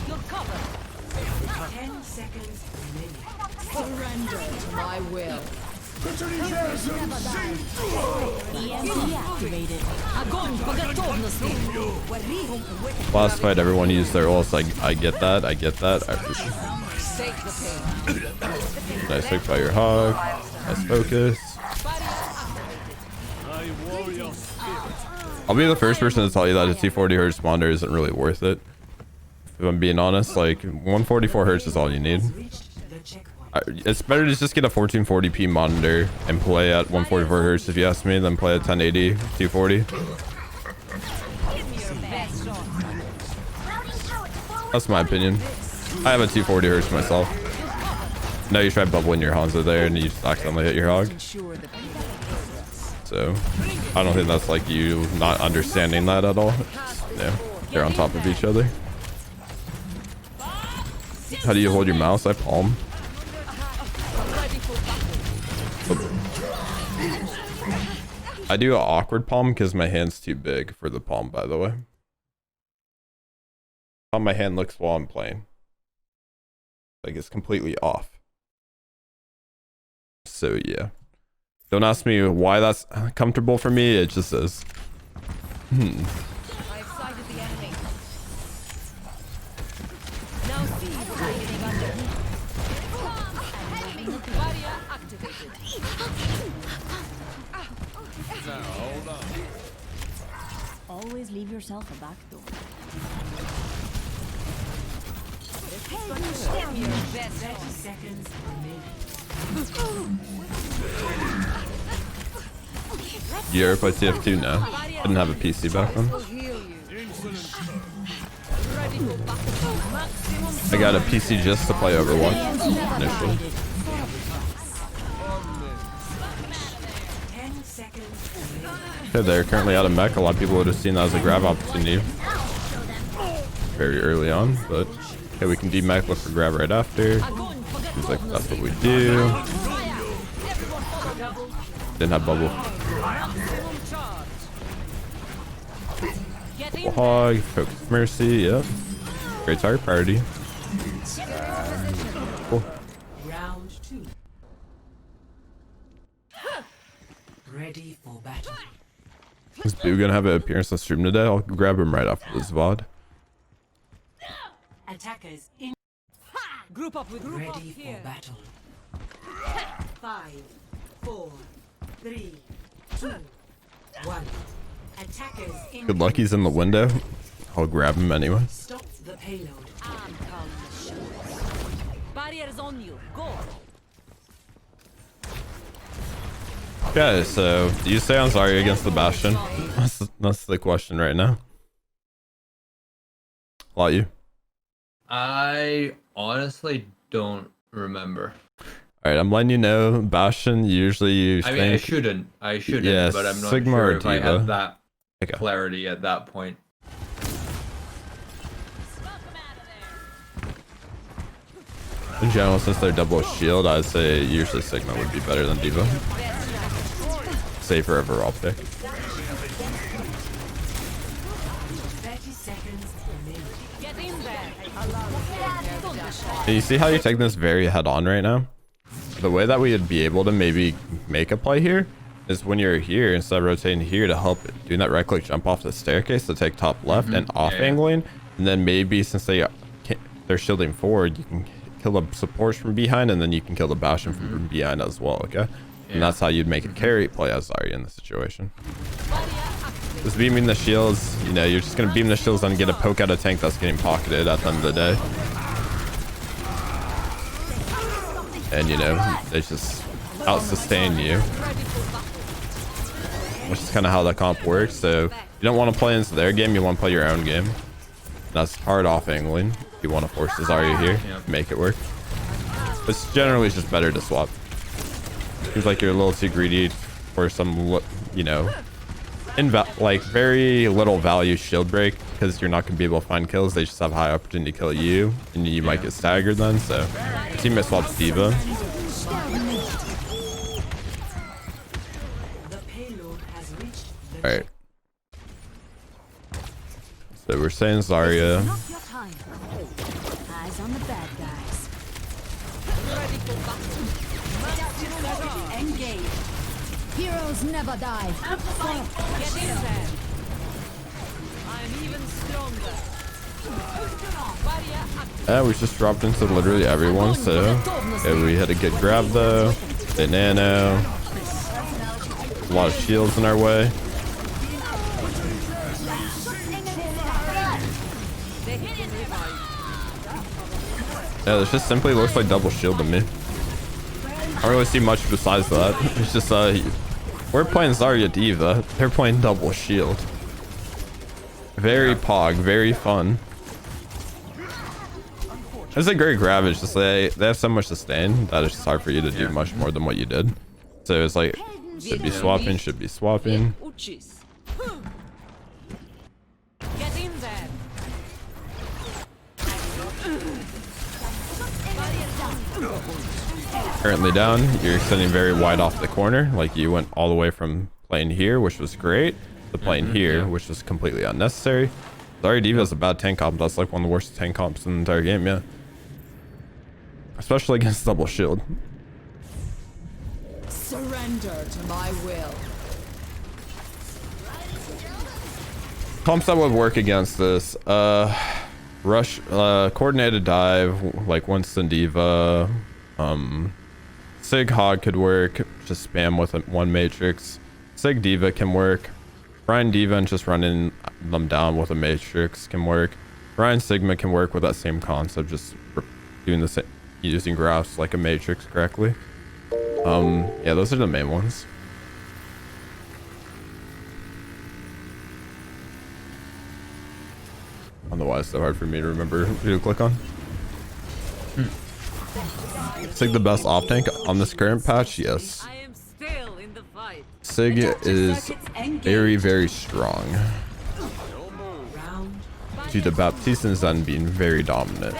You're covered. 10 seconds remaining. Surrender to my will. Last fight, everyone used their ults. I get that. I get that. I appreciate it. Nice pick by your hog. Nice focus. I'll be the first person to tell you that a 240 hertz monitor isn't really worth it. If I'm being honest, like 144 hertz is all you need. It's better to just get a 1440p monitor and play at 144 hertz if you ask me, than play at 1080 240. That's my opinion. I have a 240 hertz myself. No, you try bubbling your Hanzo there and you just accidentally hit your hog. So I don't think that's like you not understanding that at all. Yeah, they're on top of each other. How do you hold your mouse? I palm. I do an awkward palm because my hand's too big for the palm, by the way. How my hand looks while I'm playing. Like, it's completely off. So yeah. Don't ask me why that's comfortable for me, it just is. I've sighted the enemy. Now see what I'm getting under. Barrier activated. Now, hold on. Always leave yourself a back door. Give me your best 30 seconds remaining. You ever play TF2? No. I didn't have a PC back then. I got a PC just to play Overwatch initially. Okay, they're currently out of mech. A lot of people would have seen that as a grab opportunity very early on, but okay, we can demech, look for grab right after. Seems like that's what we do. Didn't have bubble. Hog, focus mercy, yep. Great target priority. Cool. Round 2. Ready for battle. Is Boo gonna have an appearance on stream today? I'll grab him right after this VOD. Attackers in. Group up with group ready for here. Battle. 5, 4, 3, 2, 1. Attackers in. Good luck, he's in the window. I'll grab him anyway. Stop the payload. I'm calling the shots. Barriers on you. Go. Okay, so do you stay on Zarya against the Bastion? That's the question right now. LotU. I honestly don't remember. Alright, I'm letting you know, Bastion, usually you I mean, I shouldn't, yeah, but I'm not Sigma sure or if I Diva. had that Okay. clarity at that point. In general, since they're double shield, I'd say usually Sigma would be better than Diva. Safer overall pick. 30 seconds remaining. Get in there. And you see how you're taking this very head on right now? The way that we would be able to maybe make a play here is when you're here, instead of rotating here to help doing that right click jump off the staircase to take top left and off angling, and then maybe since they're shielding forward, you can kill the supports from behind, and then you can kill the Bastion from behind as well. Okay, and that's how you'd make a carry play as Zarya in the situation. Just beaming the shields, you know, you're just gonna beam the shields and get a poke out of tank that's getting pocketed at the end of the day. And you know, they just out sustain you, which is kind of how the comp works. So you don't want to play into their game, you want to play your own game. That's hard off angling. You want to force the Zarya here, make it work. It's generally just better to swap. Seems like you're a little too greedy for some, you know, like very little value shield break, because you're not going to be able to find kills. They just have high opportunity to kill you, and you might get staggered then. So the teammate swaps Diva. Alright. So we're saying Zarya. Eyes on the bad guys. Engage. Heroes never die. Get in there. I'm even stronger. Yeah, we just dropped into literally everyone, so okay, we had a good grab though. The nano. A lot of shields in our way. Yeah, this just simply looks like double shield to me. I don't really see much besides that. It's just we're playing Zarya Diva. They're playing double shield. Very pog, very fun. It's a great grab. It's just they have so much sustain that it's just hard for you to do much more than what you did. So it's like should be swapping, should be swapping. Get in there. Currently down. You're extending very wide off the corner. Like you went all the way from playing here, which was great, to playing here, which was completely unnecessary. Zarya Diva is a bad tank comp. That's like one of the worst tank comps in the entire game, yeah. Especially against double shield. Surrender to my will. Comps that would work against this. Rush, coordinated dive, like Winston Diva. Sig Hog could work. Just spam with one matrix. Sig Diva can work. Brian Diva and just running them down with a matrix can work. Brian Sigma can work with that same concept, just doing the same, using graphs like a matrix correctly. Yeah, those are the main ones. Otherwise, it's so hard for me to remember who to click on. Sig the best off tank on this current patch, yes. I am still in the fight. Sig is very, very strong. Due to Baptiste's Zen being very dominant.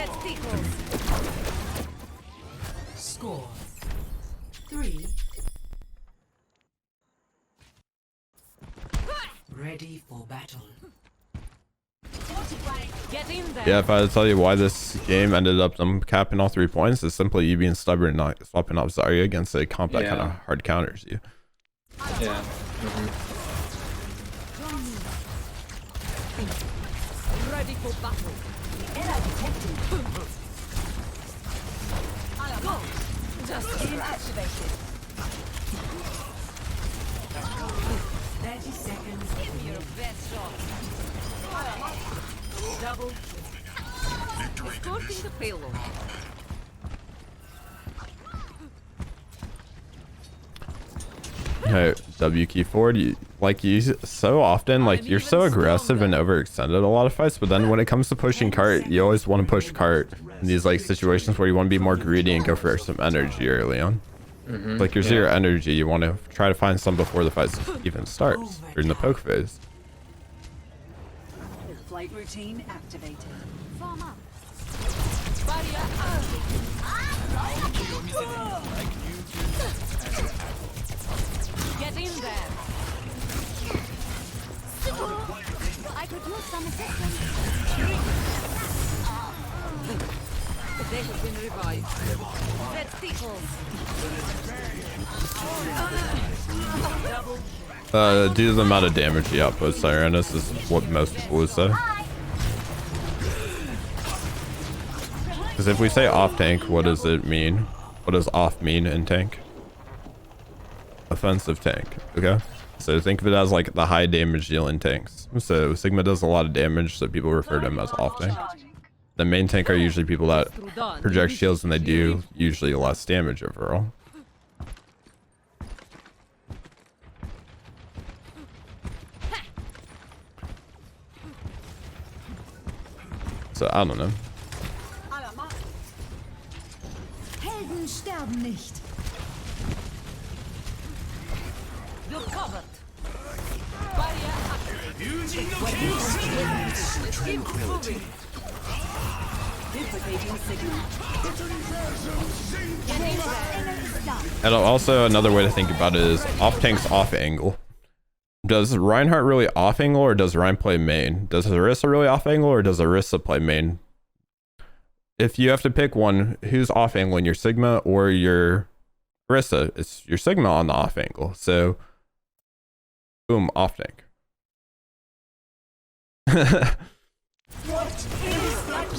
Score 3. Ready for battle. Get in there. Yeah, if I had to tell you why this game ended up capping all 3 points, it's simply you being stubborn and not swapping off Zarya against a comp that kind of hard counters you. Yeah. Ready for battle. Go. Just activated. 30 seconds. Give me your best shot. Double. Escorting the payload. Hey, W key forward, you so often, like, you're so aggressive and overextended a lot of fights, but then when it comes to pushing cart, you always want to push cart in these like situations where you want to be more greedy and go for some energy early on. Like your zero energy, you want to try to find some before the fight even starts during the poke phase. Flight routine activated. Form up. Barrier Get in there. I could use some assistance. They have been revived. That tickles. Due to the amount of damage he outputs, Sirenus is what most people would say. Because if we say off tank, what does it mean? What does off mean in tank? Offensive tank. Okay. So think of it as like the high damage dealing tanks. So Sigma does a lot of damage, so people refer to him as off tank. The main tank are usually people that project shields and they do usually less damage overall. So I don't know. Helden sterben nicht. You're covered. Barrier activated. Keep moving. Duplicating signal. Get in there. And also another way to think about it is off tank's off angle. Does Reinhardt really off angle or does Rein play main? Does Orisa really off angle or does Orisa play main? If you have to pick one, who's off angling, your Sigma or your Orisa? It's your Sigma on the off angle. So boom, off tank. There's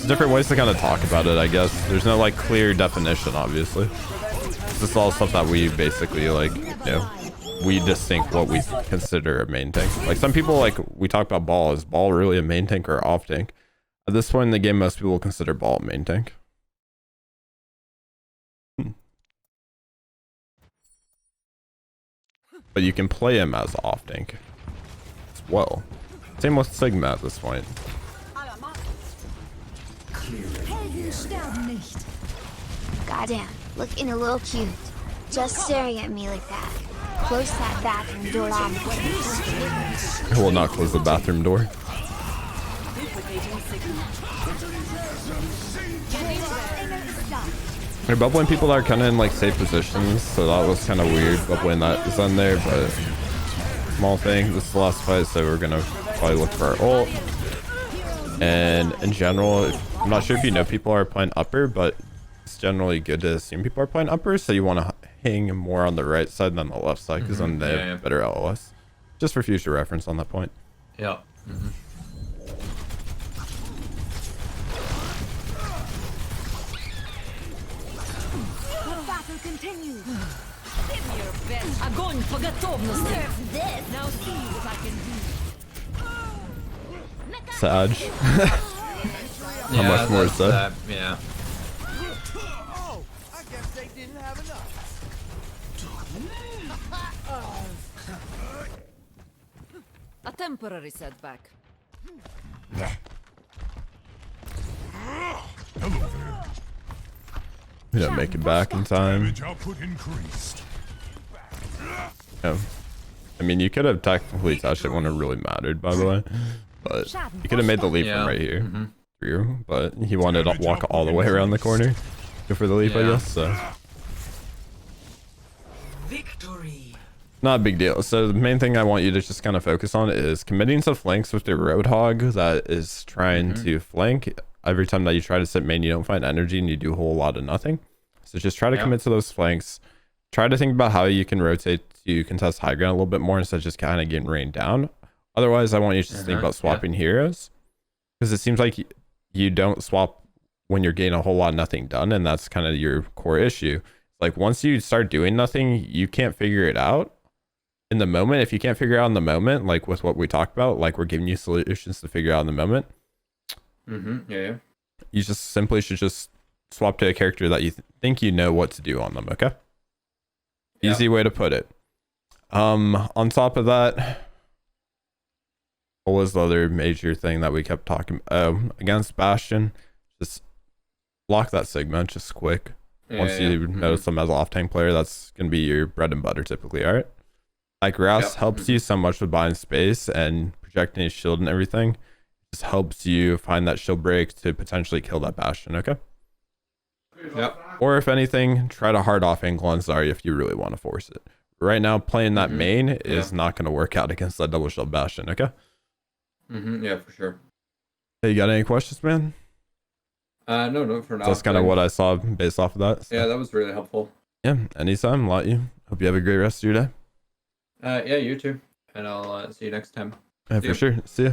different ways to kind of talk about it, I guess. There's no like clear definition, obviously. This is all stuff that we basically like, you know, we distinct what we consider a main tank. Like some people, like we talk about ball. Is ball really a main tank or off tank? At this point in the game, most people consider ball a main tank. But you can play him as off tank as well. Same with Sigma at this point. Helden sterben nicht. Goddamn, looking a little cute. Just staring at me like that. Close that bathroom door on. I will not close the bathroom door. They're bubbling people that are kind of in like safe positions, so that was kind of weird bubbling that is on there, but small thing. This is the last fight, so we're gonna probably look for our ult. And in general, I'm not sure if you know people are playing upper, but it's generally good to assume people are playing upper, so you want to hang more on the right side than the left side, because then they have better LOS. Just for future reference on that point. Yeah. The battle continues. Give me your best. Огонь по готовности. Now see what I can do. Sag. How much more is that? Yeah. Oh, I guess they didn't have enough. A temporary setback. We don't make it back in time. Output increased. Oh. I mean, you could have technically touched it when it really mattered, by the way. But you could have made the leap from right here through. But he wanted to walk all the way around the corner. Go for the leap, I guess. So Victory. not a big deal. So the main thing I want you to just kind of focus on is committing to flanks with your Roadhog that is trying to flank. Every time that you try to sit main, you don't find energy and you do a whole lot of nothing. So just try to commit to those flanks. Try to think about how you can rotate to contest high ground a little bit more instead of just kind of getting rained down. Otherwise, I want you to just think about swapping heroes, because it seems like you don't swap when you're getting a whole lot of nothing done, and that's kind of your core issue. Like once you start doing nothing, you can't figure it out in the moment. If you can't figure it out in the moment, like with what we talked about, like we're giving you solutions to figure out in the moment. You just simply should just swap to a character that you think you know what to do on them. Okay. Easy way to put it. On top of that, what was the other major thing that we kept talking against Bastion? Just block that Sigma just quick. Once you notice them as an off-tank player, that's gonna be your bread and butter typically. All right, like Ras helps you so much with buying space and projecting his shield and everything. It just helps you find that shield break to potentially kill that Bastion. Okay. Or if anything, try to hard off angle on Zarya if you really want to force it. Right now, playing that main is not going to work out against that double shield Bastion. Okay. Yeah, for sure. Hey, you got any questions, man? No, for now. So that's kind of what I saw based off of that. So. Yeah, that was really helpful. Yeah, anytime. LotU. Hope you have a great rest of your day. Yeah, you too. And I'll see you next time. Yeah, for sure. See ya.